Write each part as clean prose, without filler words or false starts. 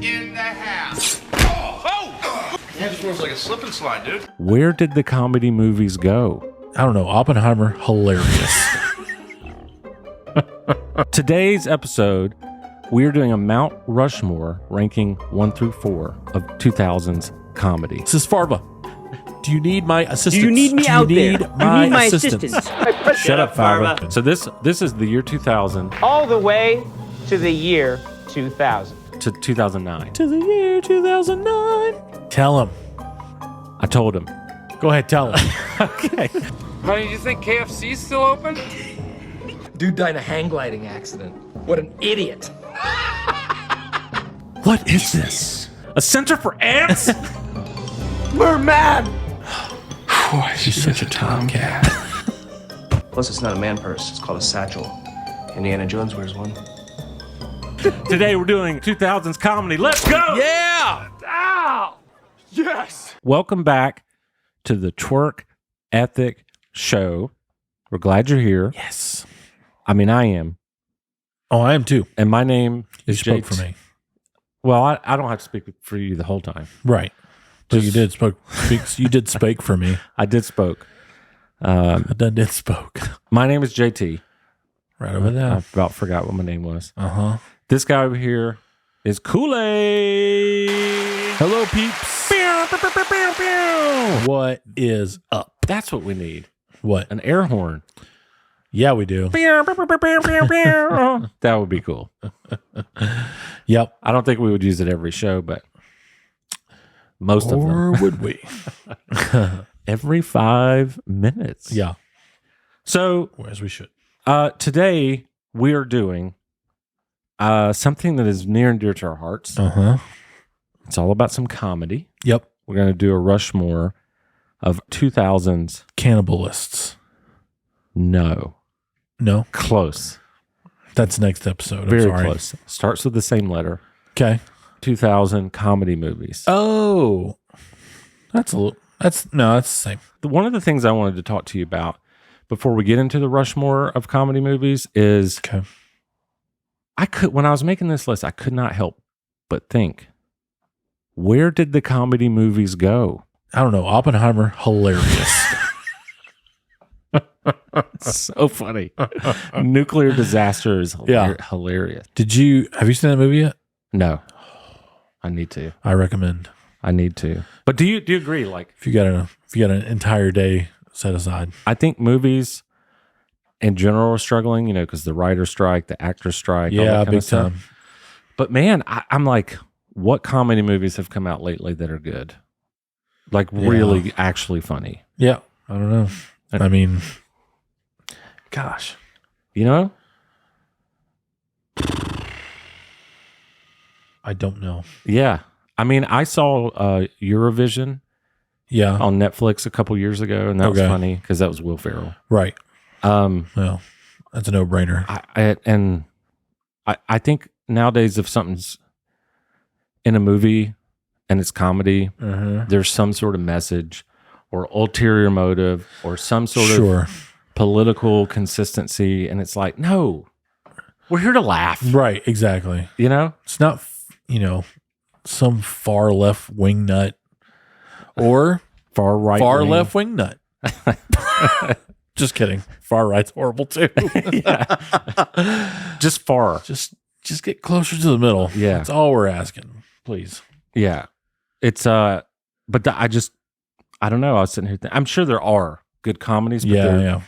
in the house. Oh! Yeah, this one's like a slip and slide, dude. Where did the comedy movies go? I don't know. Oppenheimer, hilarious. Today's episode, we're doing a Mount Rushmore ranking 1 through 4 of 2000s comedy. This is Farva. Do you need my assistance? Do you need me out there? Do you need my assistance? Shut up, Farva. So this is the year 2000 All the way to the year 2000. to 2009. To the year 2009. Tell him. I told him. Go ahead, tell him. Okay. Honey, do you think KFC's still open? Dude died in a hang gliding accident. What an idiot. What is this? A center for ants? MerMAN! She's such a tomcat. Plus, it's not a man purse. It's called a satchel. Indiana Jones wears one. Today we're doing 2000s comedy. Let's go! Yeah! Ow! Yes! Welcome back to the Twerk Ethic Show. We're glad you're here. Yes. I mean, I am. Oh, I am too. And my name You is spoke JT. for me. Well, I don't have to speak for you the whole time. Right. But you did you did speak for me. I did spoke. I did spoke. My name is JT. Right over I there. about forgot what my name was. Uh-huh. This guy over here is Kool-Aid. Hello, peeps. What is up? That's what we need. What? An air horn. Yeah, we do. That would be cool. Yep. I don't think we would use it every show, but most of them. Or would we? Every 5 minutes. Yeah. So As we should. today we are doing something that is near and dear to our hearts. Uh-huh. It's all about some comedy. Yep. We're going to do a Rushmore of 2000s. Cannibalists. No. No. Close. That's next episode. I'm Very sorry. close. Starts with the same letter. Okay. 2000 comedy movies. Oh. That's the same. One of the things I wanted to talk to you about before we get into the Rushmore of comedy movies is Okay. when I was making this list, I could not help but think, where did the comedy movies go? I don't know. Oppenheimer, hilarious. So funny. Nuclear disaster is hilarious. Have you seen that movie yet? No. I need to. I recommend. I need to. But do you agree? Like, If you got an entire day set aside. I think movies in general are struggling, because the writer strike, the actor strike, all that kind big of stuff. time. But man, I'm like, what comedy movies have come out lately that are good? Like really actually funny. Yeah. I don't know. I mean, gosh. I don't know. Yeah. I mean, I saw Eurovision Yeah. on Netflix a couple years ago, and that was Okay. funny because that was Will Ferrell. Right. Well, that's a no-brainer. I think nowadays if something's in a movie and it's comedy, there's some sort of message or ulterior motive or some sort of political consistency, and it's like, no, we're here to laugh. Right. Exactly. It's not, some far left wing nut or Far right, far wing. left wing nut. Just kidding. Far right's horrible too. Just far. Just get closer to the middle. Yeah. That's all we're asking. Please. Yeah. It's I don't know. I was sitting here I'm sure there are good comedies, but Yeah.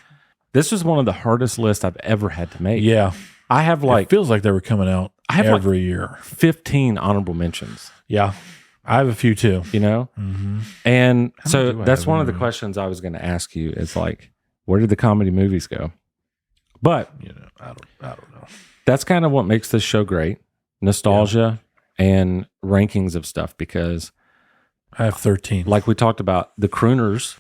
this was one of the hardest lists I've ever had to make. Yeah. I have It feels like they were coming out every year. 15 honorable mentions, Yeah. I have a few too. Mm-hmm. And How so many do I that's have one in of the there? questions I was going to ask you is like, where did the comedy movies go? But I don't know. that's kind of what makes this show great. Nostalgia and rankings of stuff, because I have 13. like we talked about, the crooners,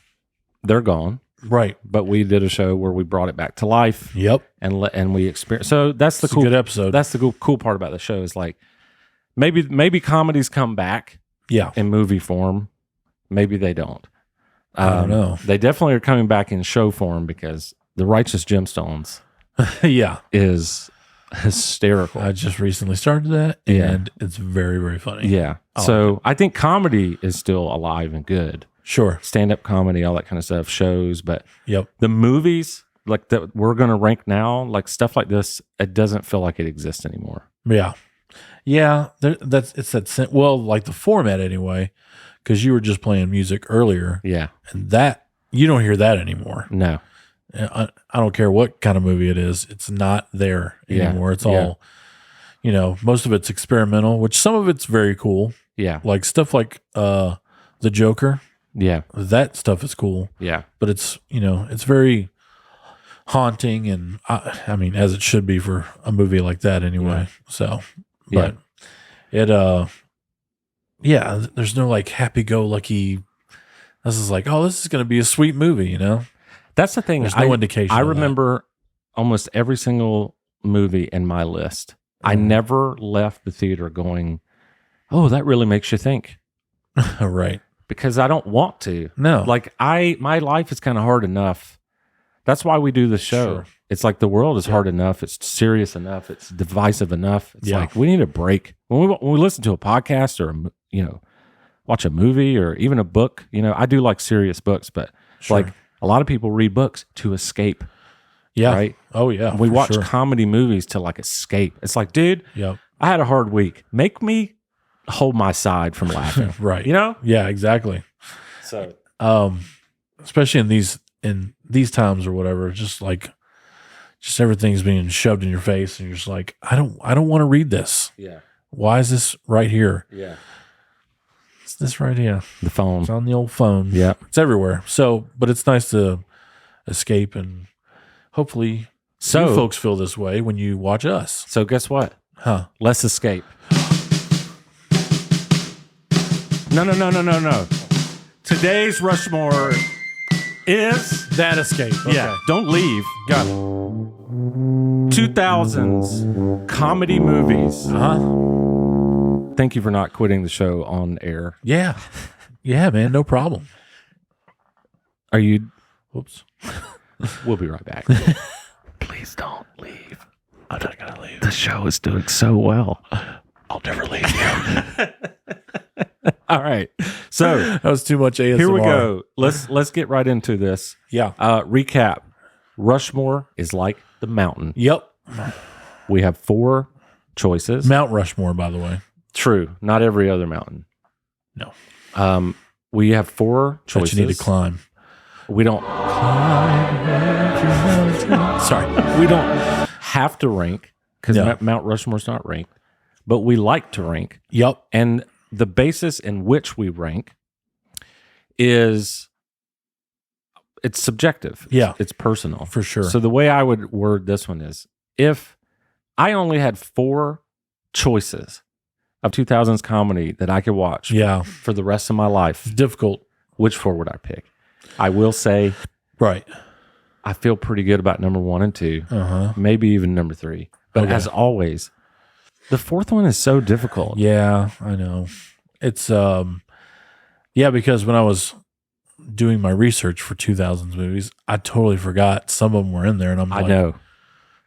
they're gone. Right. But we did a show where we brought it back to life. Yep. And we experienced. So that's the It's a cool good episode. That's the cool part about the show is like maybe comedies come back Yeah. in movie form. Maybe they don't. I don't know. They definitely are coming back in show form because The Righteous Gemstones Yeah. is hysterical. I just recently started that, and it's very, very funny. Yeah. So I think comedy is still alive and good. Sure. Stand-up comedy, all that kind of stuff, shows. But Yep. the movies like that we're going to rank now, like stuff like this, it doesn't feel like it exists anymore. Yeah. Yeah. Well, like the format anyway, because you were just playing music earlier. Yeah. And that, you don't hear that anymore. No. I don't care what kind of movie it is. It's not there anymore. It's all, most of it's experimental, which some of it's very cool. Yeah. Like stuff like The Joker. Yeah. That stuff is cool. Yeah. But it's, it's very haunting and I mean, as it should be for a movie like that anyway. So, but it, there's no like happy-go-lucky, this is like, oh, this is going to be a sweet movie, That's the thing. There's no indication. I of remember almost every single movie in my list. I never left the theater going, oh, that really makes you think. Right. Because I don't want to. No. Like my life is kind of hard enough. That's why we do the show. Sure. It's like the world is hard enough. It's serious enough. It's divisive enough. It's like we need a break. When we listen to a podcast or, watch a movie or even a book, I do like serious books, but like a lot of people read books to escape. Yeah. Right? Oh, yeah. We watch comedy movies to like escape. It's like, dude, I had a hard week. Make me hold my side from laughing. Right. Yeah, exactly. So, especially in these times or whatever, just everything's being shoved in your face and you're just like, I don't want to read this. yeah. Why is this right here? Yeah. It's this right here. The phone. It's on the old phone. Yeah. It's everywhere. So, but it's nice to escape and hopefully you folks feel this way when you watch us. So guess what? Huh. Let's escape. No. Today's Rushmore is That escape. Okay. yeah. Don't leave. Got it. 2000s comedy movies. Uh-huh. Thank you for not quitting the show on air. Yeah. Yeah, man. No problem. Are you? Whoops. We'll be right back. Please don't leave. I'm not going to leave. The show is doing so well. I'll never leave you. All right. So That was too much ASMR. here we go. Let's get right into this. Yeah. Recap. Rushmore is like the mountain. Yep. We have 4 choices. Mount Rushmore, by the way. True. Not every other mountain. No. We have 4 choices. That you need to climb. We don't. Sorry. We don't have to rank because Yeah. Mount Rushmore's not ranked, but we like to rank. Yep. And the basis in which we rank is it's subjective. Yeah. It's personal. For sure. So the way I would word this one is if I only had 4 choices of 2000s comedy that I could watch Yeah. for the rest of my life, It's difficult. which 4 would I pick? I will say Right. I feel pretty good about number 1 and 2, Uh-huh. maybe even number 3. But Okay. as always, the 4th one is so difficult. Yeah, I know. It's because when I was doing my research for 2000s movies, I totally forgot some of them were in there, and I'm I like, know.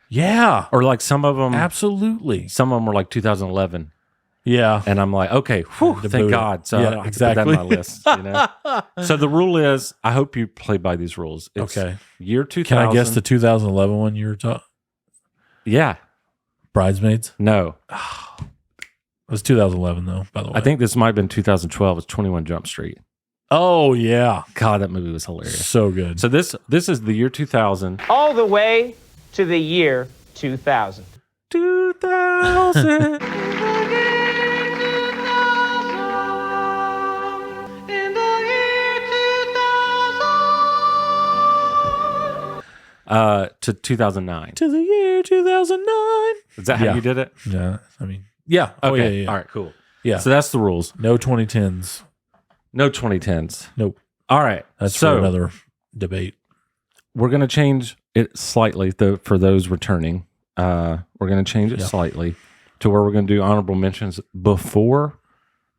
yeah, Or like some of them, absolutely, some of them were like 2011. yeah, And I'm like, okay, whew, To thank boot it. God. So Yeah, I don't have to put that in my exactly. list. So the rule is, I hope you play by these rules. It's Okay. Year 2000. Can I guess the 2011 one you were talking? Yeah. Bridesmaids. No. It was 2011 though. By the way, I think this might have been 2012. It's 21 Jump Street. Oh yeah, God, that movie was hilarious. so good. So this is the year 2000. All the way to the year 2000. 2000. To 2009. To the year 2009. Is that how Yeah. you did it? Yeah, I mean, yeah. Oh Okay. yeah. All right, cool. Yeah. So that's the rules. No 2010s. No 2010s. Nope. All right. That's so for another debate. we're going to change it slightly for those returning. We're going to change it slightly to where we're going to do honorable mentions before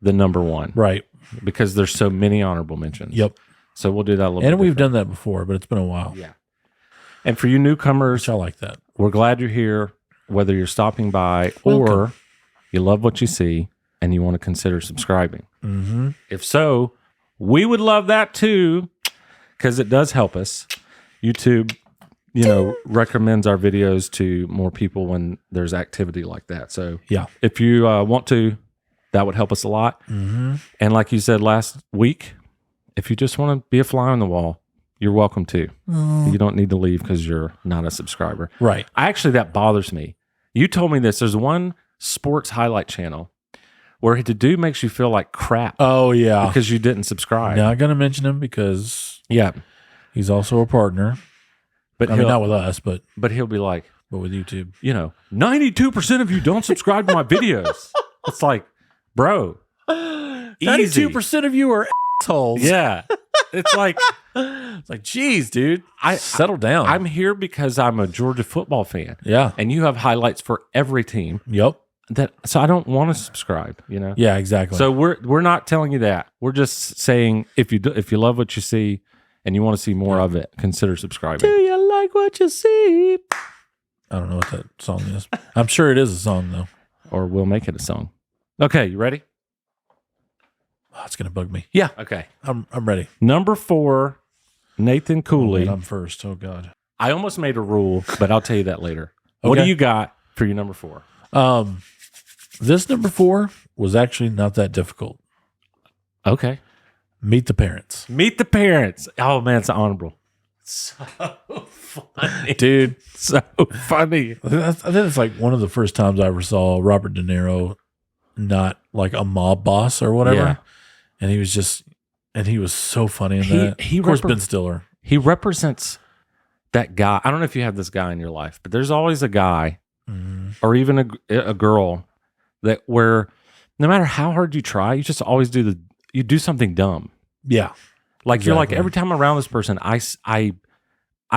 the number 1. Right. Because there's so many honorable mentions. Yep. So we'll do that a little bit. And we've different. done that before, but it's been a while. Yeah. And for you newcomers, Which I like that. we're glad you're here. whether you're stopping by or you love what you see and you want to consider subscribing. Mm-hmm. If so, we would love that too, because it does help us. YouTube, recommends our videos to more people when there's activity like that. So yeah, if you want to, that would help us a lot. Mm-hmm. And like you said last week, if you just want to be a fly on the wall, you're welcome to. You don't need to leave because you're not a subscriber. Right. That bothers me. You told me this. There's one sports highlight channel where the dude makes you feel like crap. Oh, yeah. Because you didn't subscribe. Not going to mention him because he's also a partner. But not with us, but he'll be like, but with YouTube. 92% of you don't subscribe to my videos. It's like, bro, 92% of you are assholes. Yeah. It's like, geez, dude, settle down. I'm here because I'm a Georgia football fan. Yeah. And you have highlights for every team. Yep. So I don't want to subscribe, Yeah, exactly. So we're not telling you that. We're just saying if you love what you see and you want to see more of it, consider subscribing. Do you like what you see? I don't know what that song is. I'm sure it is a song though. Or we'll make it a song. Okay, you ready? Oh, it's gonna bug me. Yeah. Okay. I'm ready. Number 4, Nathan Cooley. Oh, I'm first. Oh God. I almost made a rule, but I'll tell you that later. Okay. What do you got for your number 4? This number 4 was actually not that difficult. Okay. Meet the Parents. Meet the Parents. Oh man, it's honorable. So funny, dude. So funny. I think it's like one of the first times I ever saw Robert De Niro not like a mob boss or whatever. Yeah. And he was so funny in that. Of course, Ben Stiller. He represents that guy. I don't know if you have this guy in your life, but there's always a guy or even a girl that where no matter how hard you try, you just always do something dumb. Yeah. Like you're like, every time I'm around this person, I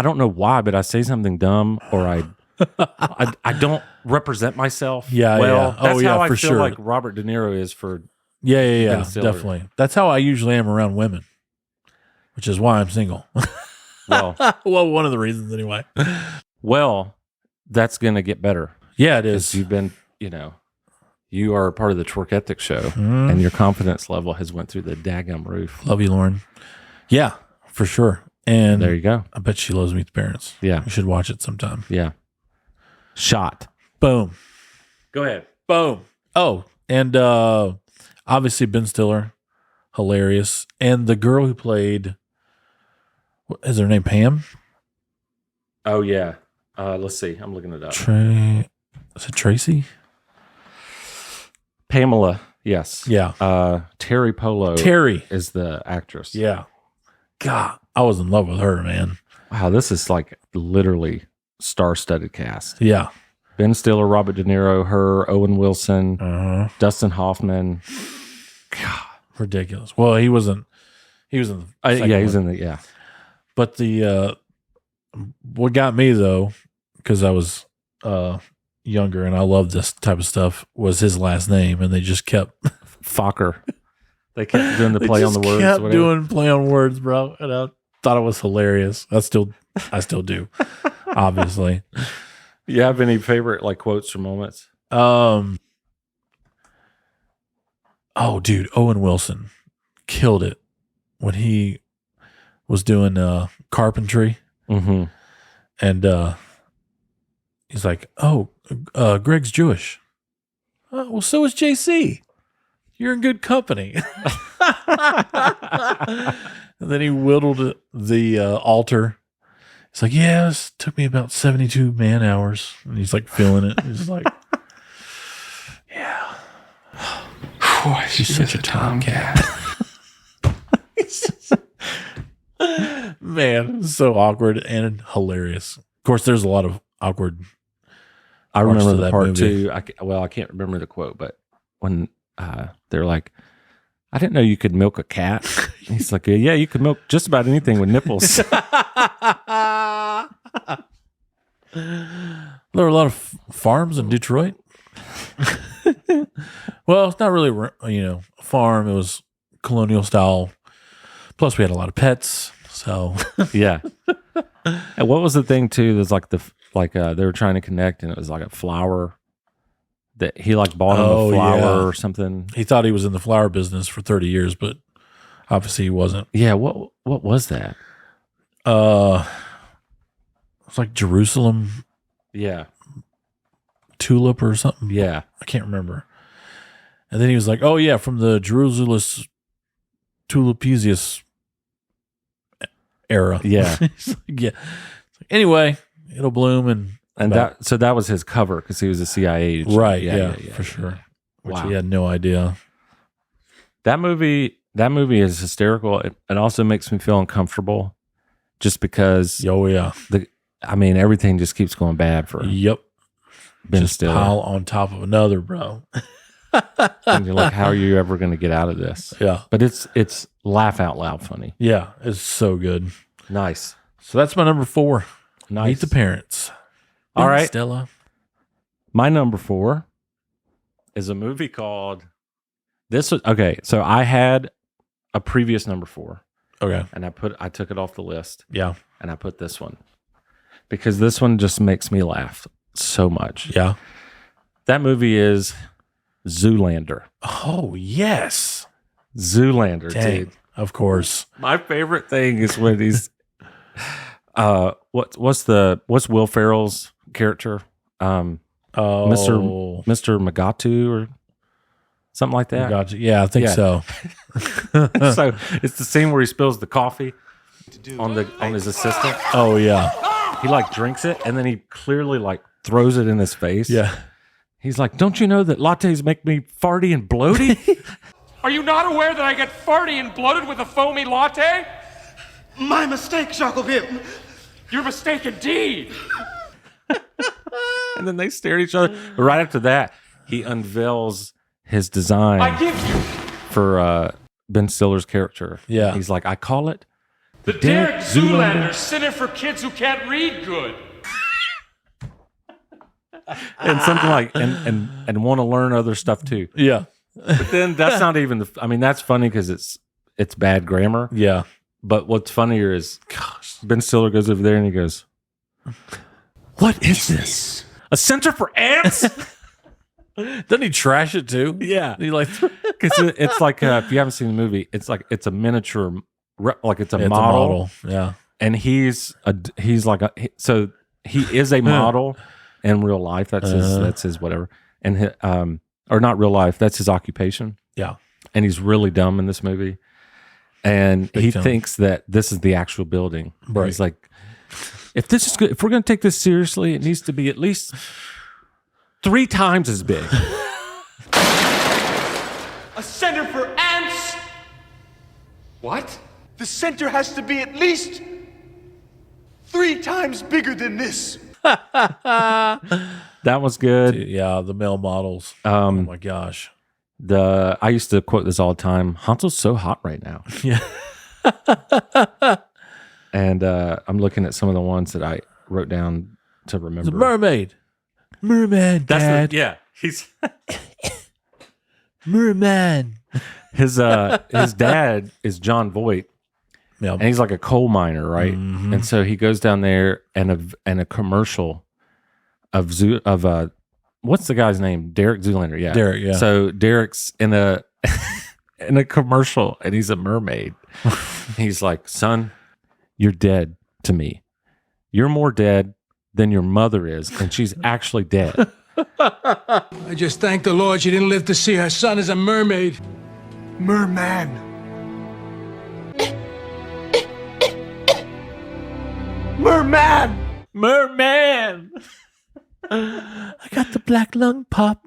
don't know why, but I say something dumb or I don't represent myself. Yeah. Well, yeah. that's how I for feel sure. like Robert De Niro is for. Yeah. Definitely. That's how I usually am around women, which is why I'm single. Well, one of the reasons anyway. Well, that's going to get better. Yeah, it is. You've been, you are a part of the Twerk Ethics show and your confidence level has went through the daggum roof. Love you, Lauren. Yeah, for sure. And there you go. I bet she loves Meet the Parents. Yeah. You should watch it sometime. Yeah. Shot. Boom. Go ahead. Boom. Oh, and obviously Ben Stiller, hilarious. And the girl who played, what is her name, Pam? Oh, yeah. Let's see. I'm looking it up. Is it Tracy? Pamela. Yes. Yeah. Terry Polo. Terry is the actress. Yeah. God, I was in love with her, man. Wow, this is like literally star-studded cast. Yeah. Ben Stiller, Robert De Niro, her, Owen Wilson, Dustin Hoffman. God, ridiculous. Well, he was in the he's in the But the what got me though, because I was younger and I loved this type of stuff, was his last name, and they just kept Fokker. They kept doing the play on the words. Kept doing play on words, bro, and I thought it was hilarious. I still do, obviously. You have any favorite like quotes or moments? Oh, dude, Owen Wilson killed it when he was doing carpentry, and he's like, "Oh, Greg's Jewish. Well, so is JC. You're in good company." And then he whittled the altar. He's like, "Yeah, it took me about 72 man hours." And he's like feeling it. He's like, "Yeah, boy, she's such a tomcat." Man, so awkward and hilarious. Of course, there's a lot of awkward. I remember the part movie. too. I can't remember the quote, but when they're like, "I didn't know you could milk a cat." He's like, "Yeah, you could milk just about anything with nipples." There are a lot of farms in Detroit. Well, it's not really, a farm. It was colonial style. Plus, we had a lot of pets. So yeah. And what was the thing too? There's like like they were trying to connect, and it was like a flower that he like bought him a flower or something. He thought he was in the flower business for 30 years, but obviously he wasn't. Yeah, what was that? It's like Jerusalem Yeah. tulip or something. Yeah. I can't remember. And then he was like, "Oh yeah, from the Jerusalem tulipesius era." Yeah. He's like, yeah. It's like, anyway, it'll bloom And that was his cover because he was a CIA agent. right. Yeah, for sure. Which Wow. he had no idea. That movie is hysterical. It also makes me feel uncomfortable just because Oh yeah. everything just keeps going bad for Yep. Ben Just Stiller. pile on top of another, bro. And you're like, how are you ever going to get out of this? Yeah. But it's laugh out loud funny. Yeah. It's so good. Nice. So that's my number 4. Nice. Meet the Parents. All right. Stella. My number 4 is a movie called okay. So I had a previous number 4 Okay. and I took it off the list Yeah. and I put this one because this one just makes me laugh so much. Yeah. That movie is Zoolander. Oh, yes. Zoolander, Dang. dude. Of course. My favorite thing is when he's what's Will Ferrell's character? Oh, Mr. Magatu or something like that. Gotcha. Yeah, I think Yeah. so. So it's the scene where he spills the coffee on his assistant. Oh, yeah. He like drinks it and then he clearly like throws it in his face. Yeah. He's like, "Don't you know that lattes make me farty and bloaty?" Are you not aware that I get farty and bloated with a foamy latte? My mistake, Shackleville. Your mistake indeed. And then they stare at each other. But right after that, he unveils his design I give you for Ben Stiller's character. Yeah. He's like, "I call it the Derek Zoolander Center for Kids Who Can't Read Good." and something like and want to learn other stuff too." Yeah. But then that's not even that's funny because it's bad grammar. Yeah. But what's funnier is, gosh, Ben Stiller goes over there and he goes, "What is this? A center for ants?" Doesn't he trash it too? Yeah. He like Because it's like if you haven't seen the movie, it's like it's a miniature, like it's a It's a model, model. Yeah. and he's like so he is a model in real life. That's his whatever, and or not real life. That's his occupation. Yeah. And he's really dumb in this movie, and Big he time. thinks that this is the actual building. Right. He's like, if this is good, if we're going to take this seriously, it needs to be at least 3 times as big. A center for ants? What? The center has to be at least 3 times bigger than this. That was good. Yeah. The male models. Oh my gosh. I used to quote this all the time. Hansel's so hot right now. Yeah. And I'm looking at some of the ones that I wrote down to remember. The mermaid. Merman, Dad. Yeah. He's Merman. his dad is John Voight, Yeah. and he's like a coal miner, right? And so he goes down there and a commercial of what's the guy's name? Derek Zoolander. Yeah. Derek, yeah. So Derek's in a in a commercial and he's a mermaid. He's like, "Son, you're dead to me. You're more dead than your mother is, and she's actually dead." I just thank the Lord she didn't live to see her son as a mermaid. Merman. Merman! Merman. I got the black lung pop.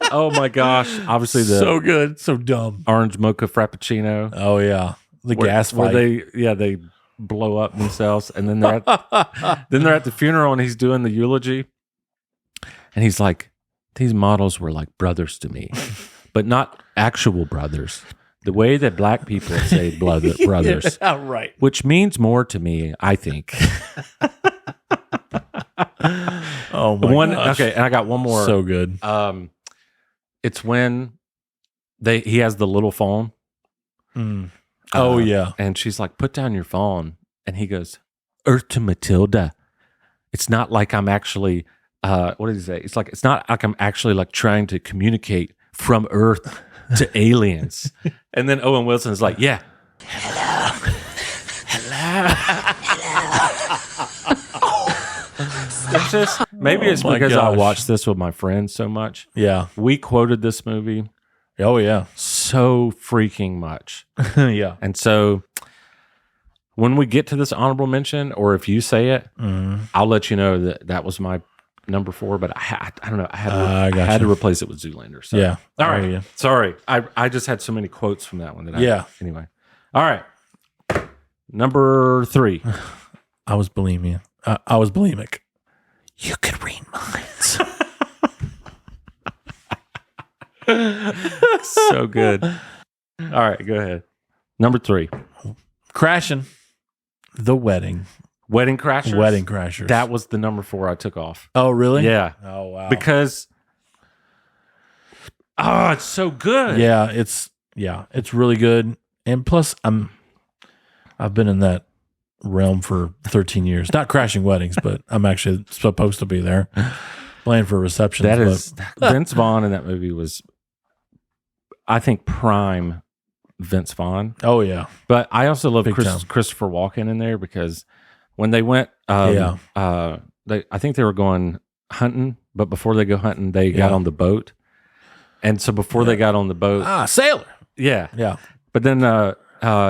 Oh my gosh. Obviously the So good. So dumb. orange mocha frappuccino. Oh yeah. The gas where fight. they blow up themselves, and then they're at the funeral and he's doing the eulogy, and he's like, "These models were like brothers to me, but not actual brothers. The way that black people say brothers, Yeah, right. which means more to me, I think." Oh my gosh. Okay, and I got one more. So good. It's when he has the little phone. Oh, yeah. And she's like, put down your phone. And he goes, Earth to Matilda. It's not like I'm actually, what did he say? It's like, it's not like I'm actually like trying to communicate from Earth to aliens. And then Owen Wilson is like, yeah. Hello. It's just, maybe it's because I watched this with my friends so much. Yeah. We quoted this movie. Oh, yeah. So freaking much. Yeah. And so when we get to this honorable mention, or if you say it, I'll let you know that was my number 4, but I don't know. I had to replace it with Zoolander. So. Yeah. All right. Yeah. Sorry. I just had so many quotes from that one. Anyway. All right. Number 3. I was bulimic. I was bulimic. You could read minds. So good. All right, go ahead. Number 3. Crashing. The Wedding. Wedding Crashers. Wedding Crashers. That was the number 4 I took off. Oh, really? Yeah. Oh, wow. Because it's so good. Yeah, it's really good. And plus I've been in that realm for 13 years. Not crashing weddings, but I'm actually supposed to be there playing for receptions. That is Vince Vaughn in that movie was, I think, prime Vince Vaughn. Oh yeah. But I also love Christopher Walken in there because when they went I think they were going hunting, but before they go hunting, they got on the boat. And so before they got on the boat, sailor. Yeah. Yeah. But then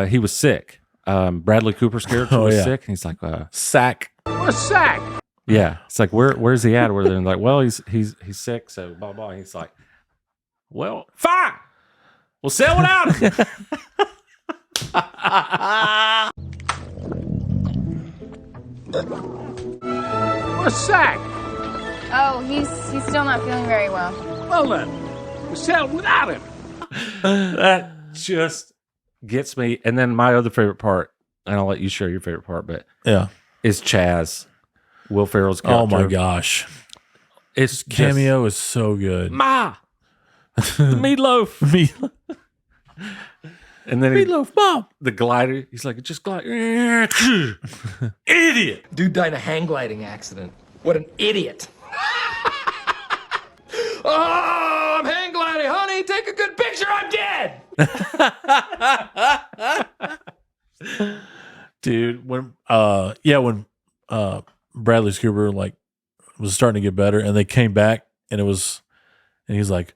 he was sick. Bradley Cooper's character was sick, and he's like, sack. What a sack! Yeah, it's like, where's he at? Where they're like, well, he's sick, so blah blah. And he's like, well, fine, we'll sail without him. What a sack! Oh, he's still not feeling very well. Well then, we'll sail without him. That just gets me. And then my other favorite part, and I'll let you share your favorite part, but is Chaz, Will Ferrell's character. Oh my gosh, it's Cameo is so good. Ma, the meatloaf, meatloaf. And then meatloaf, Mom. The glider. He's like, just glide. Idiot. Dude died in a hang gliding accident. What an idiot. Oh, I'm hang gliding, honey. Take a good picture. I'm dead. Dude, when Bradley Cooper was starting to get better, and they came back, and he's like,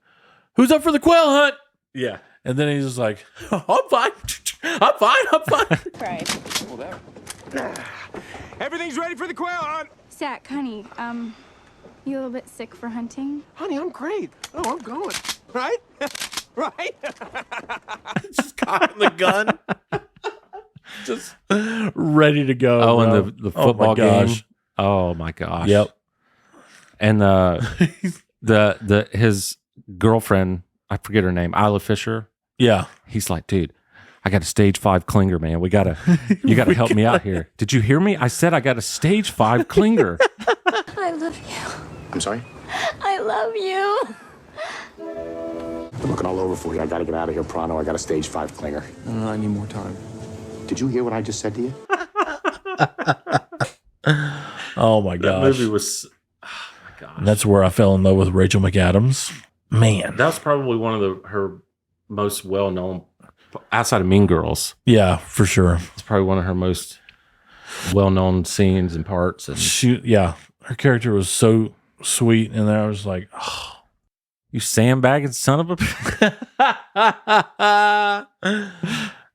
"Who's up for the quail hunt?" Yeah, and then he's just like, "I'm fine, I'm fine." Right. Everything's ready for the quail hunt. Zach, honey, you a little bit sick for hunting? Honey, I'm great. Oh, I'm going. Right? Right? Just cocking the gun. Just ready to go. Oh, bro. and the football game. Oh my gosh. Yep. And his girlfriend, I forget her name, Isla Fisher. Yeah. He's like, dude, I got a stage 5 clinger, man. You gotta help me out here. Did you hear me? I said I got a stage 5 clinger. I love you. I'm sorry? I love you. I'm looking all over for you. I gotta get out of here pronto. I got a stage 5 clinger. I need more time. Did you hear what I just said to you? Oh my gosh. That movie was, oh my gosh. And that's where I fell in love with Rachel McAdams. Man. That was probably one of her most well-known, outside of Mean Girls. Yeah, for sure. It's probably one of her most well-known scenes and parts. And her character was so sweet, and I was like, oh, you sandbagging son of a.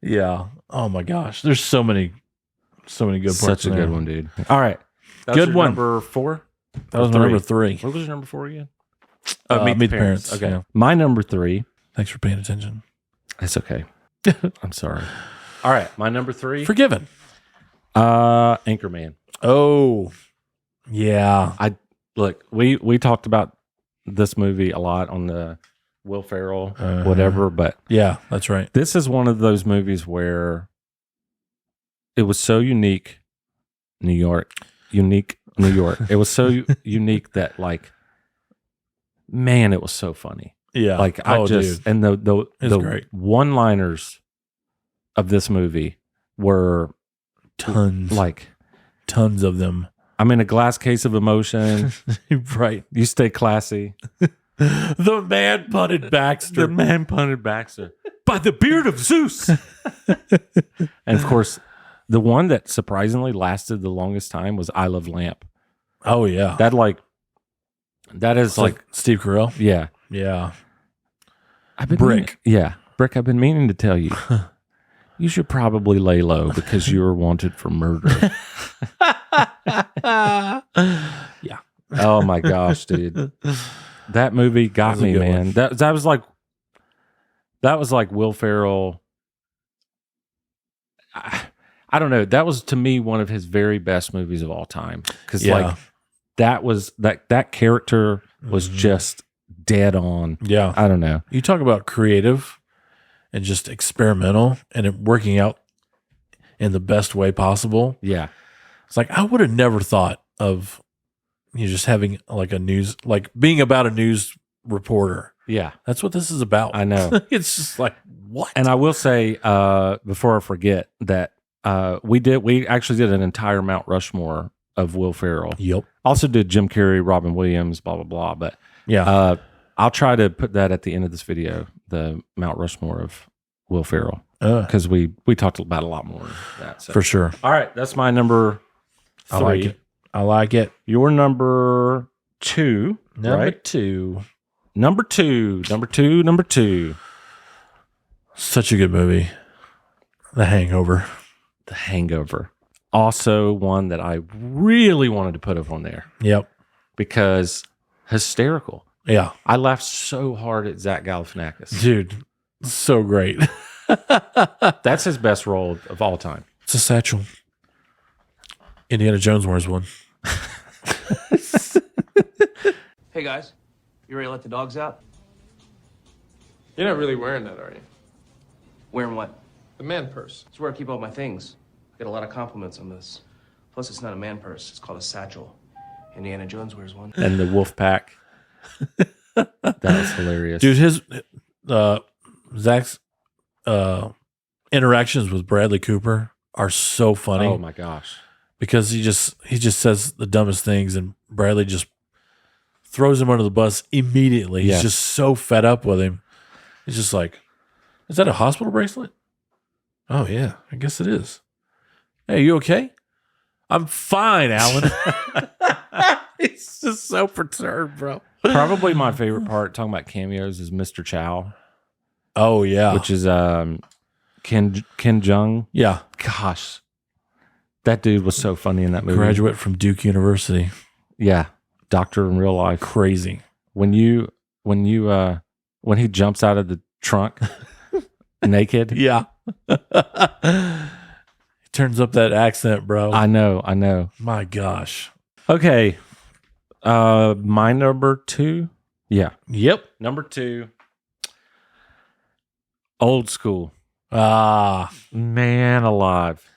Yeah. Oh my gosh. There's so many good parts. Such a good one, dude. All right. Good one. Number 4? That was my number 3. What was your number 4 again? Meet the Parents. Okay. Yeah. My number 3. Thanks for paying attention. It's okay. I'm sorry. All right. My number 3. Forgiven. Anchorman. Oh, yeah. Look, we talked about this movie a lot on the Will Ferrell, whatever, but yeah, that's right. This is one of those movies where it was so unique, New York. It was so unique that, like, man, it was so funny. Yeah. Like, and the great. one-liners of this movie were tons of them. I'm in a glass case of emotion. Right. You stay classy. The man punted Baxter. The man punted Baxter. By the beard of Zeus. And of course, the one that surprisingly lasted the longest time was I Love Lamp. Oh yeah. That is like Steve Carell. Yeah. Yeah. Brick. Brick, I've been meaning to tell you. You should probably lay low because you're wanted for murder. Yeah. Oh my gosh, dude. That movie got me, man. That was like Will Ferrell. I don't know. That was to me one of his very best movies of all time. Because like that character was just dead on. Yeah. I don't know. You talk about creative and just experimental and it working out in the best way possible. Yeah. It's like I would have never thought of just having like being about a news reporter. Yeah. That's what this is about. I know. It's just like, what? And I will say, before I forget, that we actually did an entire Mount Rushmore of Will Ferrell. Yep. Also did Jim Carrey, Robin Williams, blah, blah, blah. But yeah, I'll try to put that at the end of this video, the Mount Rushmore of Will Ferrell. Because we talked about a lot more of that. So. For sure. All right. That's my number 3. I like it. Your number 2. Number two. Such a good movie. The Hangover. Also one that I really wanted to put up on there. Yep. Because hysterical. Yeah. I laughed so hard at Zach Galifianakis. Dude, so great. That's his best role of all time. It's a satchel. Indiana Jones wears one. Hey guys, you ready to let the dogs out? You're not really wearing that, are you? Wearing what? The man purse. It's where I keep all my things. I get a lot of compliments on this. Plus, it's not a man purse. It's called a satchel. Indiana Jones wears one. And the wolf pack. That was hilarious. Dude, his Zach's interactions with Bradley Cooper are so funny. Oh my gosh. Because he just says the dumbest things and Bradley just throws him under the bus immediately. He's just so fed up with him. He's just like, is that a hospital bracelet? Oh yeah, I guess it is. Hey, you okay? I'm fine, Alan. He's just so perturbed, bro. Probably my favorite part talking about cameos is Mr. Chow. Oh yeah. Which is Ken Jeong. Yeah. Gosh. That dude was so funny in that movie. Graduate from Duke University. Yeah. Doctor in real life. Crazy. When he jumps out of the trunk naked. Yeah. He turns up that accent, bro. I know. My gosh. Okay. My number 2. Yeah. Yep. Number 2. Old School. Ah, man alive.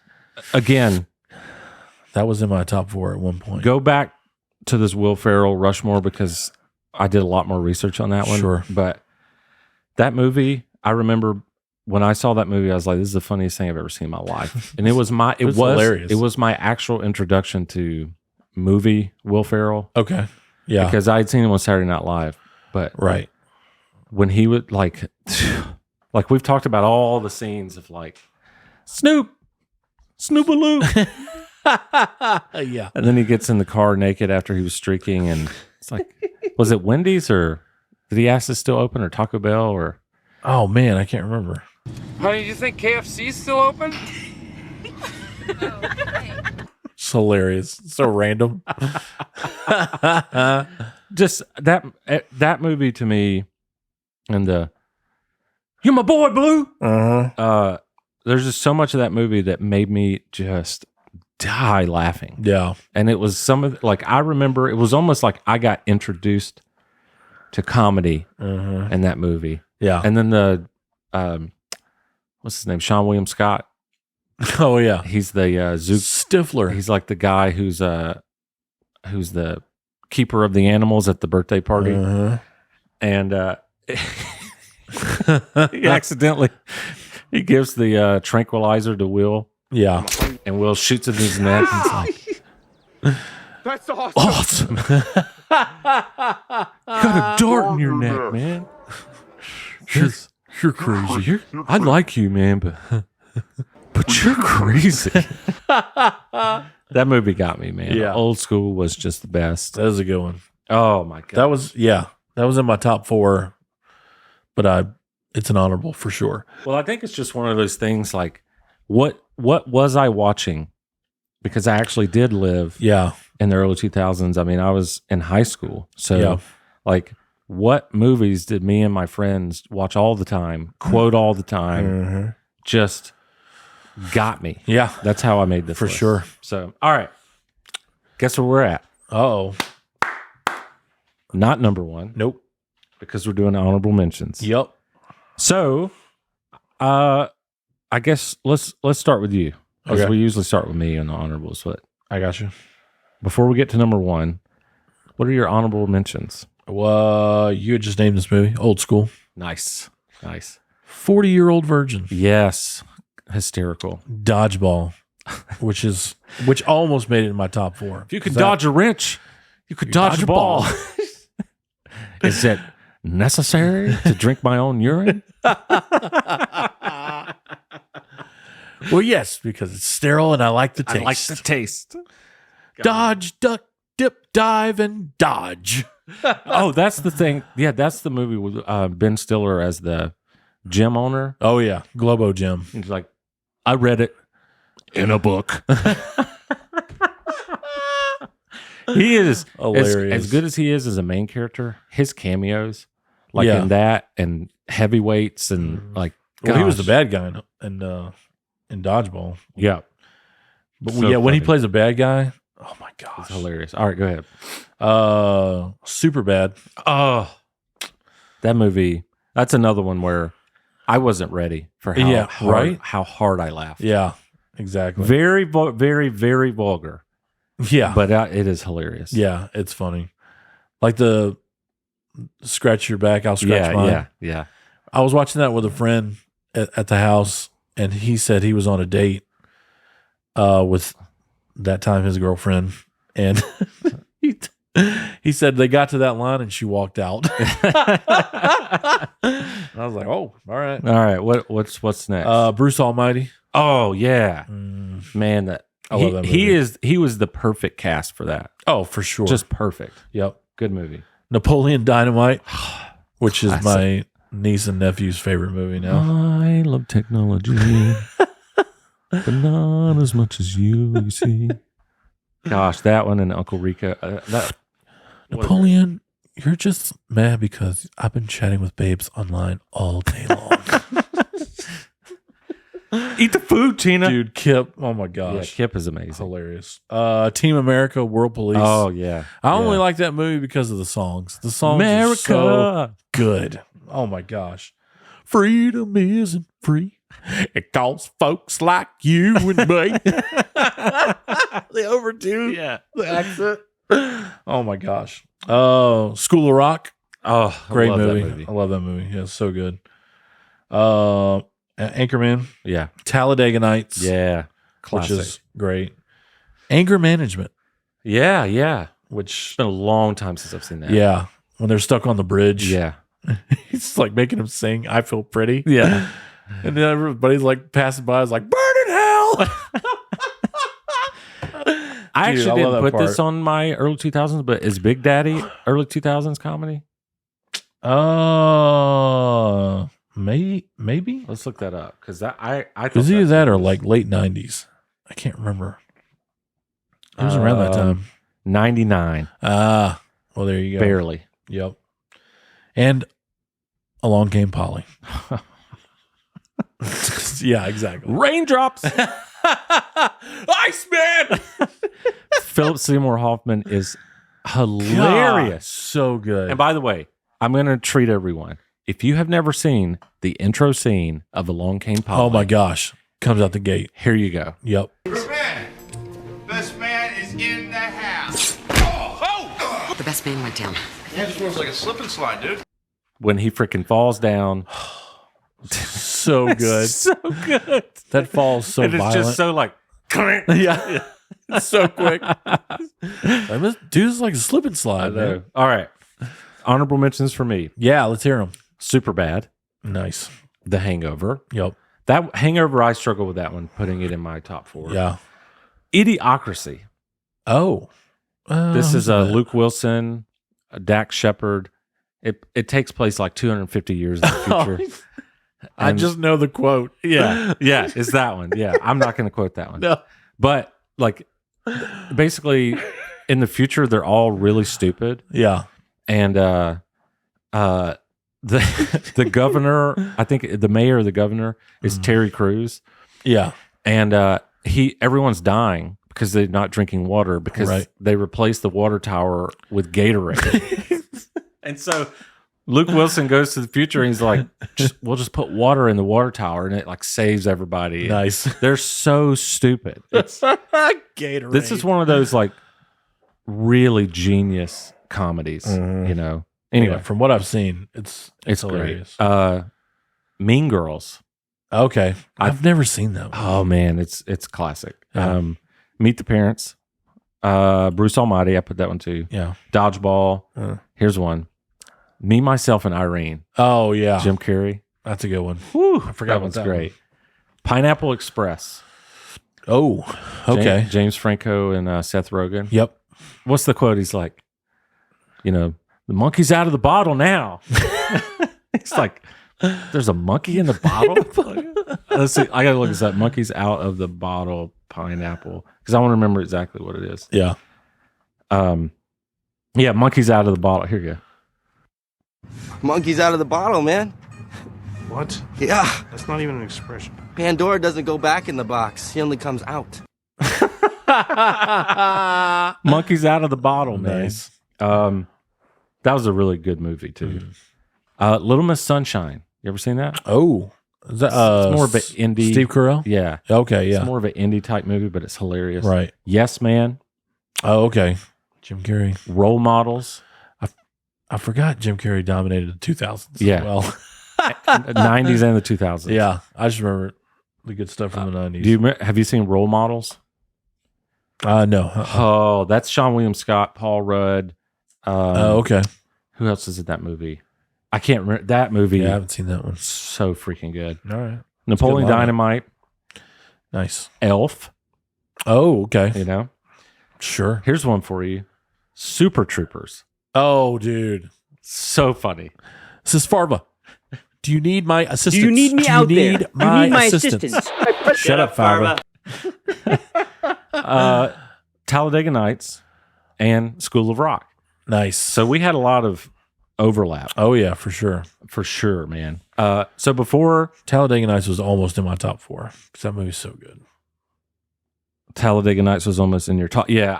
Again, that was in my top 4 at one point. Go back to this Will Ferrell Rushmore because I did a lot more research on that one. Sure. But that movie, I remember when I saw that movie, I was like, this is the funniest thing I've ever seen in my life. And it was hilarious. It was my actual introduction to movie Will Ferrell. Okay. Yeah. Because I had seen him on Saturday Night Live. But right. When he would like we've talked about all the scenes of like Snoopaloo. Yeah. And then he gets in the car naked after he was streaking, and it's like, was it Wendy's or did he ask to still open or Taco Bell or? Oh man, I can't remember. Honey, do you think KFC's still open? It's hilarious. So random. Just that movie to me, and you're my boy, Blue. There's just so much of that movie that made me just die laughing. Yeah. And it was I remember it was almost like I got introduced to comedy in that movie. Yeah. And then what's his name? Sean William Scott. Oh yeah. He's the Zook Stifler. He's like the guy who's the keeper of the animals at the birthday party. And he accidentally He gives the tranquilizer to Will. Yeah. And Will shoots it in his neck. And it's like, That's awesome. awesome. You got a dart in your neck, man. You're crazy. I like you, man, but you're crazy. That movie got me, man. Yeah. Old School was just the best. That was a good one. Oh my god. That was in my top 4, but it's an honorable for sure. Well, I think it's just one of those things like what was I watching? Because I actually did live in the early 2000s. I mean, I was in high school. So like what movies did me and my friends watch all the time, quote all the time, just got me. Yeah. That's how I made this For list. sure. So, all right. Guess where we're at? Uh-oh. Not number 1. Nope. Because we're doing honorable mentions. Yep. So, I guess let's start with you. Because Okay. we usually start with me on the honorables. But I got you. before we get to number 1, what are your honorable mentions? Well, you had just named this movie, Old School. Nice. 40-Year-Old Virgin. Yes. Hysterical. Dodgeball, which almost made it in my top 4. If you could dodge a wrench, you could dodge a ball. Is it necessary to drink my own urine? Well, yes, because it's sterile and I like the taste. I like the taste. Dodge, duck, dip, dive, and dodge. Oh, that's the thing. Yeah, that's the movie with Ben Stiller as the gym owner. Oh, yeah. Globo Gym. He's like, I read it in a book. He is Hilarious. as good as he is as a main character. His cameos, like Yeah. in that and Heavyweights and like, Well, he was the gosh. bad guy in Dodgeball. Yeah. But So when he funny. plays a bad guy, oh my It's gosh. hilarious. All right, go ahead. Superbad. Oh, that movie. That's another one where I wasn't ready for how hard I laughed. Yeah, exactly. Very, very, very vulgar. Yeah. But it is hilarious. Yeah, it's funny. Like the scratch your back, I'll scratch mine. Yeah. I was watching that with a friend at the house, and he said he was on a date with that time his girlfriend, and he said they got to that line and she walked out. I was like, oh, all right. All right. What's next? Bruce Almighty. Oh yeah, man. I love that movie. He was the perfect cast for that. Oh, for sure. Just perfect. Yep. Good movie. Napoleon Dynamite, which is Classic. my niece and nephew's favorite movie now. I love technology, but not as much as you see. Gosh, that one and Uncle Rico. Napoleon, you're just mad because I've been chatting with babes online all day long. Eat the food, Tina. Dude, Kip. Oh my Yeah, gosh. Kip is amazing. Hilarious. Team America, World Police. Oh yeah. I only Yeah. like that movie because of the songs. The songs are America. so good. Oh my gosh. Freedom isn't free. It costs folks like you and me. They overdo the accent. Oh my gosh. School of Rock. Oh, Great I love movie. That movie. I love that movie. Yeah, it's so good. Anchorman. Yeah. Talladega Nights. Yeah. Which Classic. is great. Anger Management. Yeah. Which It's been a long time since I've seen that. yeah, when they're stuck on the bridge. Yeah. He's like making him sing I Feel Pretty. Yeah. And then everybody's like passing by is like, burn in hell. I Dude, actually I love didn't that put this part. on my early 2000s, but is Big Daddy early 2000s comedy? Maybe. Let's look that up because I It was either that or like late 90s. I can't remember. It was around that time. 99. Ah, well, there you go. Barely. Yep. And Along Came Polly. Yeah, exactly. Raindrops. Iceman. Philip Seymour Hoffman is hilarious. So good. And by the way, I'm going to treat everyone. If you have never seen the intro scene of Along Came Polly, Oh my gosh. Comes out the gate. here you go. Yep. Best man is in the house. The best man went down. Yeah, it just feels like a slip and slide, dude. When he freaking falls down. so good. So good. That falls so and it's violent. just so like, yeah. It's so quick. Dude, it's like a slip and slide. Man. All right. Honorable mentions for me. Yeah, let's hear them. Superbad. Nice. The Hangover. Yep. That Hangover, I struggle with that one, putting it in my top 4. Yeah. Idiocracy. Oh. This is Luke Wilson, Dax Shepard. It takes place like 250 years in the future. I just know the quote. Yeah. Yeah. It's that one. Yeah. I'm not going to quote that one. No. But like basically in the future, they're all really stupid. Yeah. And the governor, I think the mayor or the governor is Terry Crews. Yeah. And everyone's dying because they're not drinking water because they replaced the water tower with Gatorade. And so Luke Wilson goes to the future and he's like, we'll just put water in the water tower and it like saves everybody. Nice. They're so stupid. It's Gatorade. This is one of those like really genius comedies, you know. Anyway, yeah, from what I've seen, it's hilarious. Great. Mean Girls. Okay. I've never seen that one. Oh man, it's classic. Meet the Parents. Bruce Almighty, I put that one too. Yeah. Dodgeball. Here's one. Me, Myself, and Irene. Oh yeah. Jim Carrey. That's a good one. Whew, I forgot that one's great. Pineapple Express. Oh, okay. James Franco and Seth Rogen. Yep. What's the quote? He's like, you know, the monkey's out of the bottle now. It's like, there's a monkey in the bottle? Let's see. I got to look this up. Monkey's out of the bottle pineapple. Because I want to remember exactly what it is. Yeah. Yeah, monkey's out of the bottle. Here you go. Monkey's out of the bottle, man. What? Yeah. That's not even an expression. Pandora doesn't go back in the box. She only comes out. Monkey's out of the bottle, man. Nice. That was a really good movie, too. Little Miss Sunshine. You ever seen that? Oh. Is that, it's more of an indie. Steve Carell? Yeah. Okay, yeah. It's more of an indie type movie, but it's hilarious. Right. Yes, Man. Oh, okay. Jim Carrey. Role Models. I forgot Jim Carrey dominated the 2000s. Yeah. As well. 90s and the 2000s. Yeah. I just remember the good stuff from the 90s. Have you seen Role Models? No. Oh, that's Sean William Scott, Paul Rudd. Okay. Who else is in that movie? I can't remember that movie. Yeah, I haven't seen that one. So freaking good. All right. Napoleon Dynamite. Nice. Elf. Oh, okay. You know? Sure. Here's one for you. Super Troopers. Oh, dude. So funny. This is Farva. Do you need my assistance? Do you need me out there? My you need my assistance? Shut up, Farva. Talladega Nights and School of Rock. Nice. So we had a lot of overlap. Oh, yeah, for sure. For sure, man. So before Talladega Nights was almost in my top 4 because that movie's so good. Talladega Nights was almost in your top. Yeah.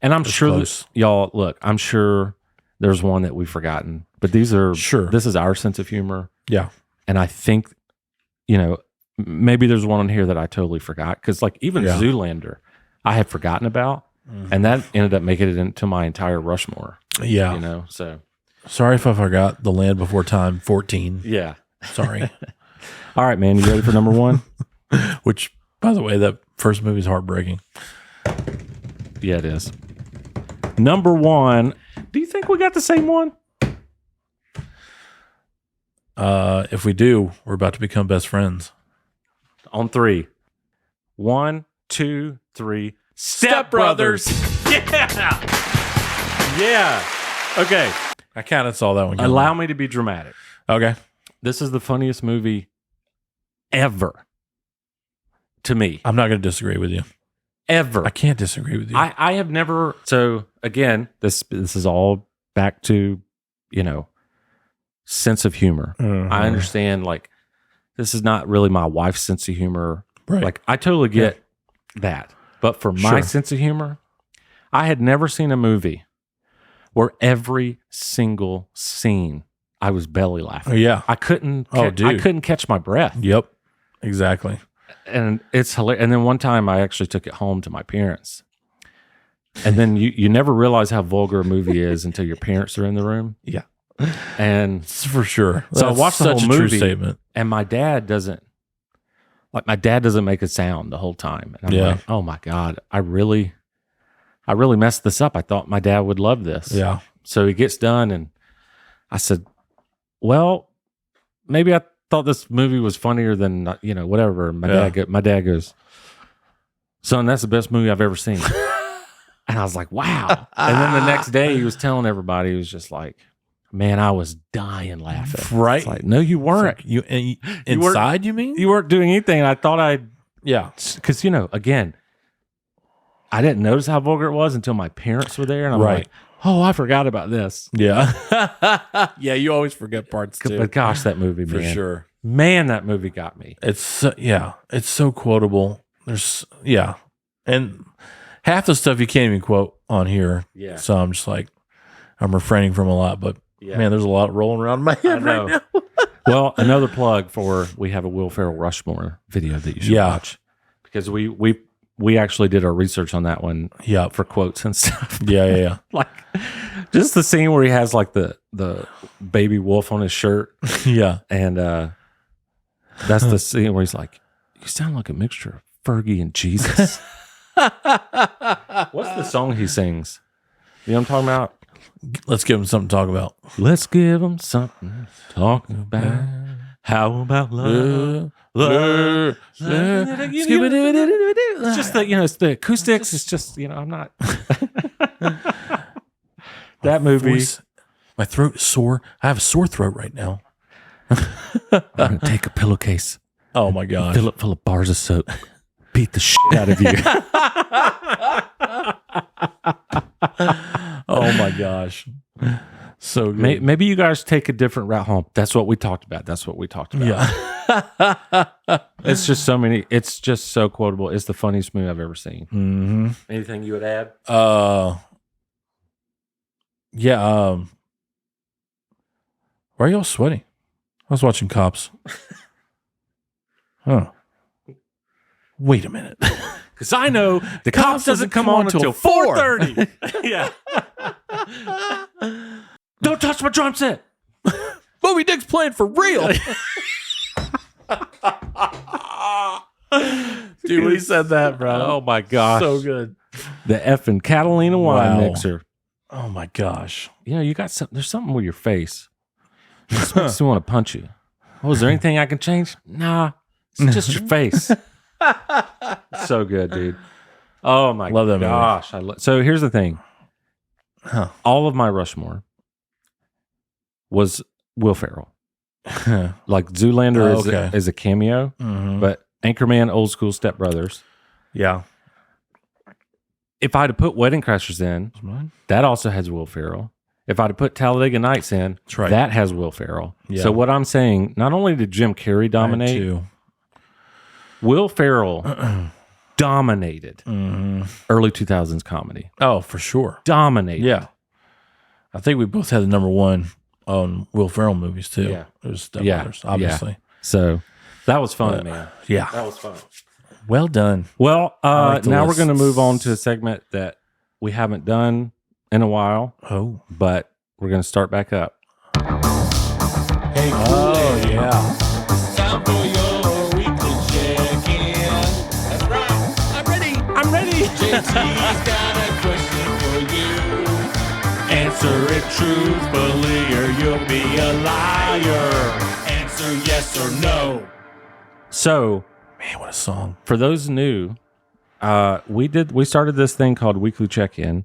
And I'm sure y'all look, I'm sure there's one that we've forgotten, but these are this is our sense of humor. Yeah. And I think, you know, maybe there's one on here that I totally forgot. Cause like even Zoolander, I had forgotten about. And that ended up making it into my entire Rushmore. Yeah. You know, so sorry if I forgot The Land Before Time 14. Yeah. Sorry. All right, man. You ready for number 1? Which, by the way, that first movie is heartbreaking. Yeah, it is. Number 1. Do you think we got the same one? If we do, we're about to become best friends. On 3. 1, 2, 3. Step Brothers. Yeah. Yeah. Okay. I kind of saw that one. Allow me to be dramatic. Okay. This is the funniest movie ever to me. I'm not going to disagree with you. Ever. I can't disagree with you. I have never. So again, this is all back to, you know, sense of humor. I understand, like, this is not really my wife's sense of humor. Right. Like, I totally get that. But for my sense of humor, I had never seen a movie where every single scene I was belly laughing. Oh, yeah. I couldn't. I couldn't catch my breath. Yep. Exactly. And it's hilarious. And then one time I actually took it home to my parents. And then you never realize how vulgar a movie is until your parents are in the room. Yeah. And for sure. So I watched the such whole a true movie, statement. and my dad doesn't make a sound the whole time. And I'm like, oh my God, I really messed this up. I thought my dad would love this. Yeah. So he gets done, and I said, well, maybe I thought this movie was funnier than, whatever. My dad goes, son, that's the best movie I've ever seen. And I was like, wow. And then the next day he was telling everybody, he was just like, man, I was dying laughing. Right. It's like, no, you weren't. Inside, you mean? You weren't doing anything. I thought yeah. Because, again, I didn't notice how vulgar it was until my parents were there. And I'm like, oh, I forgot about this. Yeah. Yeah, you always forget parts too. But gosh, that movie, man. For sure. Man, that movie got me. It's, it's so quotable. And half the stuff you can't even quote on here. Yeah. So I'm just like, I'm refraining from a lot, but man, there's a lot rolling around in my head right now. Well, another plug we have a Will Ferrell Rushmore video that you should watch, because we actually did our research on that one. Yeah. For quotes and stuff. Yeah. Like just the scene where he has like the baby wolf on his shirt. Yeah. And that's the scene where he's like, you sound like a mixture of Fergie and Jesus. What's the song he sings? You know what I'm talking about? Let's give him something to talk about. Let's give him something to talk about. How about love? It's just that, it's the acoustics. It's just, I'm not. That movie. My throat is sore. I have a sore throat right now. I'm going to take a pillowcase. Oh my gosh. Fill it full of bars of soap. Beat the shit out of you. Oh my gosh. So good. Maybe you guys take a different route home. That's what we talked about. Yeah. It's just so many. It's just so quotable. It's the funniest movie I've ever seen. Mm-hmm. Anything you would add? Yeah. Why are y'all sweating? I was watching Cops. Huh. Wait a minute. Because I know the Cops doesn't come on until 4:30. Yeah. Don't touch my drum set. Moby Dick's playing for real. Dude, we said that, bro. Oh my gosh. So good. The effing Catalina wine mixer. Oh my gosh. You got something. There's something with your face. It just makes me want to punch you. Oh, is there anything I can change? Nah. It's just your face. So good, dude. Oh my Love that gosh. So here's the thing. All of my Rushmore was Will Ferrell. Like Zoolander is a cameo, but Anchorman, Old School, Step Brothers. Yeah. If I'd have put Wedding Crashers in, that also has Will Ferrell. If I'd have put Talladega Nights in, that has Will Ferrell. Yeah. So what I'm saying, not only did Jim Carrey dominate, Will Ferrell dominated early 2000s comedy. Oh, for sure. Dominated. Yeah. I think we both had the number one on Will Ferrell movies too. Yeah. It was Step Brothers, obviously. Yeah. So that was fun, man. Yeah. That was fun. Well done. Well, like now we're lists. going to move on to a segment that we haven't done in a while. Oh. But we're going to start back up. Hey, oh, yeah. Time for your weekly check-in. That's right. I'm ready. JT's got a question for you. Answer it truthfully or you'll be a liar. Answer yes or no. So, man, what a song. For those new, we started this thing called Weekly Check-In,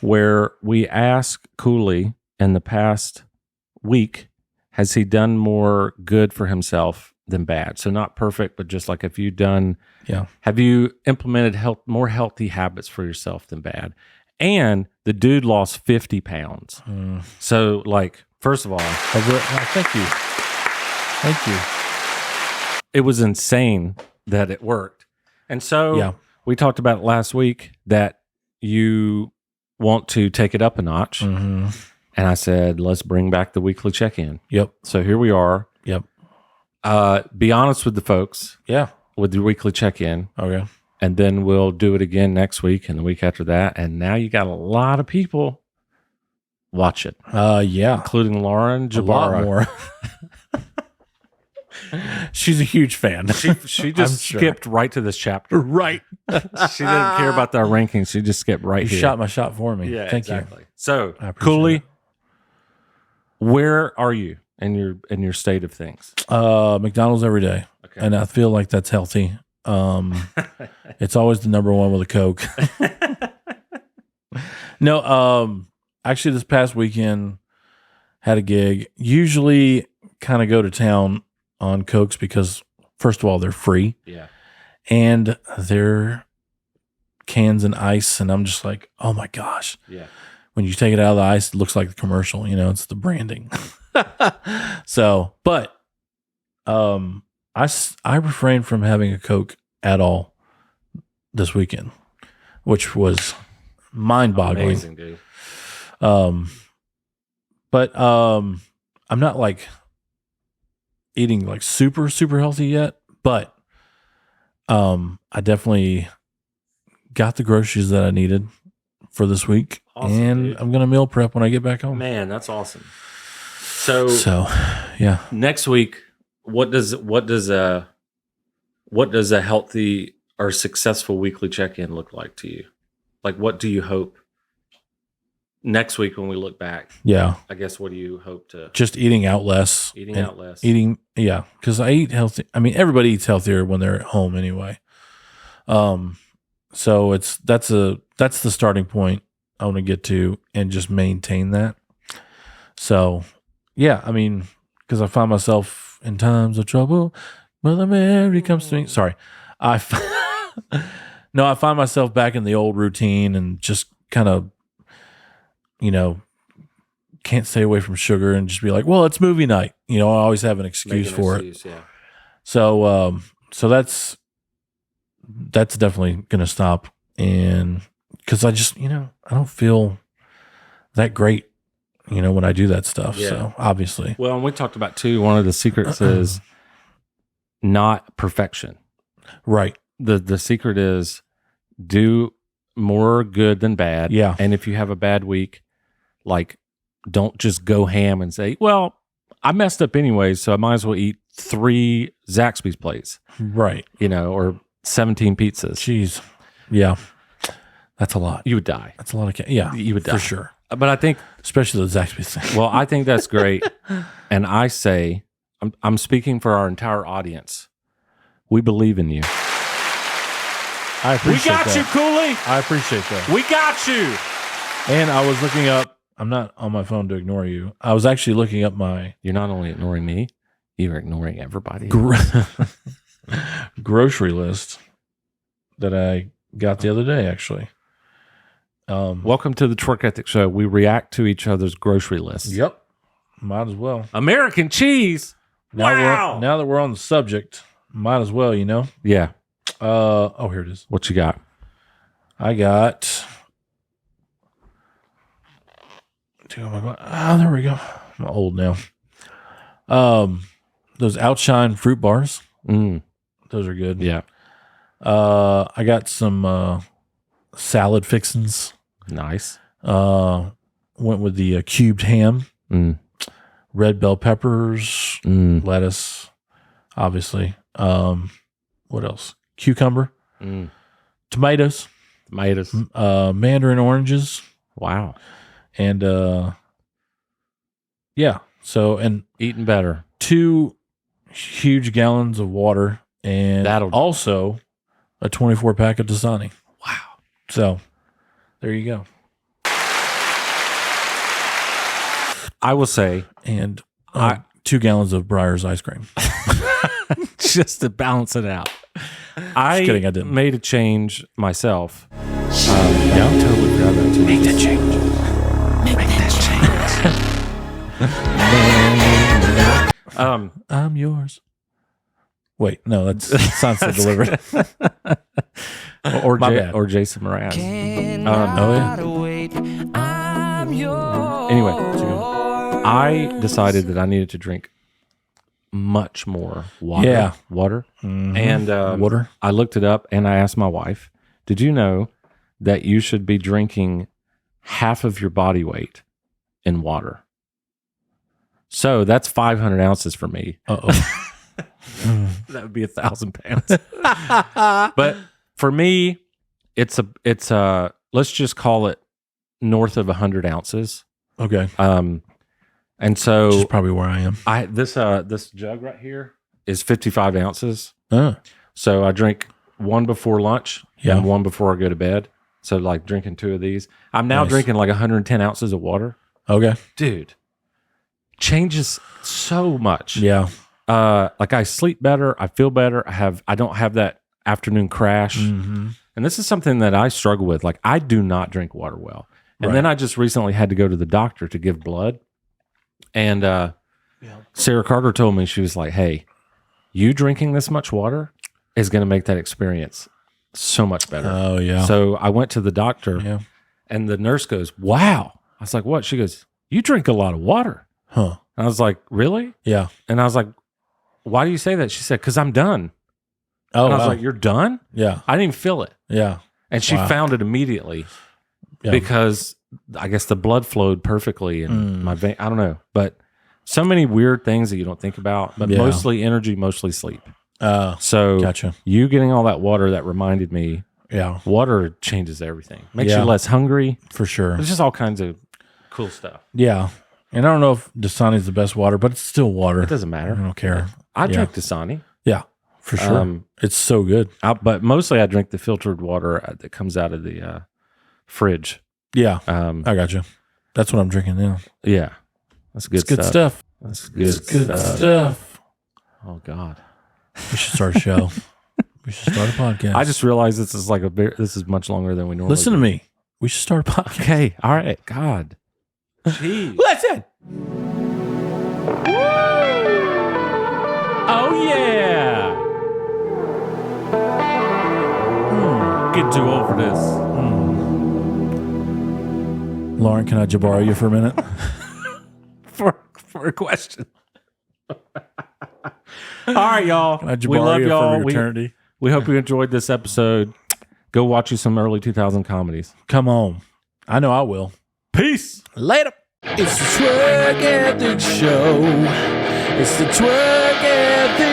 where we ask Cooley in the past week, has he done more good for himself than bad? So not perfect, but just like, have you implemented more healthy habits for yourself than bad? And the dude lost 50 pounds. So like, first of all, thank you. Thank you. It was insane that it worked. And so we talked about it last week that you want to take it up a notch. And I said, let's bring back the weekly check-in. Yep. So here we are. Yep. Be honest with the folks. Yeah. With the weekly check-in. Okay. And then we'll do it again next week and the week after that. And now you got a lot of people watch it. Yeah. Including Lauren A lot Jabara. more. She's a huge fan. She just skipped right to this chapter. Right. She didn't care about our rankings. She just skipped right You here. shot my shot for me. Yeah, Thank exactly. you. So, I appreciate Cooley, it. where are you in your state of things? McDonald's every day. Okay. And I feel like that's healthy. It's always the number one with a Coke. No, actually this past weekend had a gig. Usually kind of go to town on Cokes because first of all, they're free. Yeah. And they're cans and ice. And I'm just like, oh my gosh. Yeah. When you take it out of the ice, it looks like the commercial, it's the branding. So, but, I refrained from having a Coke at all this weekend, which was mind-boggling. Amazing, dude. But I'm not like eating like super healthy yet, but I definitely got the groceries that I needed for this week, Awesome, and dude. I'm gonna meal prep when I get back home. Man, that's awesome. So yeah. next week, what does a healthy or successful weekly check-in look like to you? Like, what do you hope next week when we look back? Yeah. I guess, what do you hope to? Just eating out less. Yeah, because I eat healthy. I mean, everybody eats healthier when they're at home anyway. So that's the starting point I want to get to and just maintain that. So, yeah, I mean, because I find myself in times of trouble, Mother Mary comes to me. Sorry, I find myself back in the old routine and just kind of, can't stay away from sugar and just be like, well, it's movie night. I always have an excuse for it. Yeah. So, so that's definitely going to stop. And because I just, I don't feel that great, when I do that stuff. Yeah. So obviously. Well, and we talked about too, one of the secrets is not perfection. Right. The secret is do more good than bad. Yeah. And if you have a bad week, like, don't just go ham and say, well, I messed up anyways, so I might as well eat 3 Zaxby's plates. Right. Or 17 pizzas. Jeez. Yeah. That's a lot. You would die. That's a lot of yeah. You would die. For sure. But I think, especially the Zaxby's thing. Well, I think that's great. And I say, I'm speaking for our entire audience. We believe in you. I appreciate that. We got you, Cooley. I appreciate that. We got you. And I was looking up, I'm not on my phone to ignore you. I was actually looking up my... You're not only ignoring me, you're ignoring everybody. Grocery list that I got the other day, actually. Welcome to the Twerk Ethic Show. We react to each other's grocery lists. Yep. Might as well. American cheese. Wow. Now that we're on the subject, might as well, Yeah. Oh, here it is. What you got? I got... Oh, there we go. I'm old now. Those Outshine fruit bars. Those are good. Yeah. I got some salad fixins. Nice. Went with the cubed ham, red bell peppers, lettuce, obviously. What else? Cucumber, tomatoes, mandarin oranges. Wow. And yeah. So, and eating better. 2 huge gallons of water, and also a 24 pack of Dasani. Wow. So there you go. I will say, and 2 gallons of Breyer's ice cream. Just to balance it out. I didn't. Made a change myself. Yeah, I totally forgot about too. Make that change. I'm yours. Wait, no, that's Sunset Delivered. or My bad. Or Jason Mraz. Anyway, I decided that I needed to drink much more water. Yeah. Water. Mm-hmm. And water. I looked it up and I asked my wife, did you know that you should be drinking half of your body weight in water. So that's 500 ounces for me. Uh-oh. That would be 1,000 pounds. But for me, it's a let's just call it north of 100 ounces. Okay. And so which is probably where I am. This jug right here is 55 ounces. So I drink one before lunch and one before I go to bed. So like drinking 2 of these. I'm now drinking like 110 ounces of water. Okay. Dude, changes so much. Yeah. Like I sleep better. I feel better. I don't have that afternoon crash. Mm-hmm. And this is something that I struggle with. Like I do not drink water well. And then I just recently had to go to the doctor to give blood. And Sarah Carter told me, she was like, hey, you drinking this much water is going to make that experience so much better. Oh, yeah. So I went to the doctor and the nurse goes, wow. I was like, what? She goes, you drink a lot of water. Huh. And I was like, really? Yeah. And I was like, why do you say that? She said, because I'm done. Oh, and I was like, you're done? Yeah. I didn't even feel it. Yeah. And she found it immediately because I guess the blood flowed perfectly in my vein. I don't know. But so many weird things that you don't think about, but mostly energy, mostly sleep. So gotcha. You getting all that water, that reminded me. Yeah. Water changes everything. Makes you less hungry. For sure. There's just all kinds of cool stuff. Yeah. And I don't know if Dasani is the best water, but it's still water. It doesn't matter. I don't care. I drink Dasani. Yeah, for sure. It's so good. But mostly I drink the filtered water that comes out of the fridge. Yeah. I got you. That's what I'm drinking now. Yeah. That's good stuff. Good stuff. That's good, it's good stuff. Oh, God. We should start a show. We should start a podcast. I just realized this is this is much longer than we normally Listen to me. We should start a podcast. Okay. All right. God. Jeez. Listen. Oh, yeah. Get too old for this. Lauren, can I borrow you for a minute? for a question. All right, y'all. We love y'all. We hope you enjoyed this episode. Go watch you some early 2000 comedies. Come on. I know I will. Peace. Later. It's the Twerk Ethic Show. It's the Twerk Ethic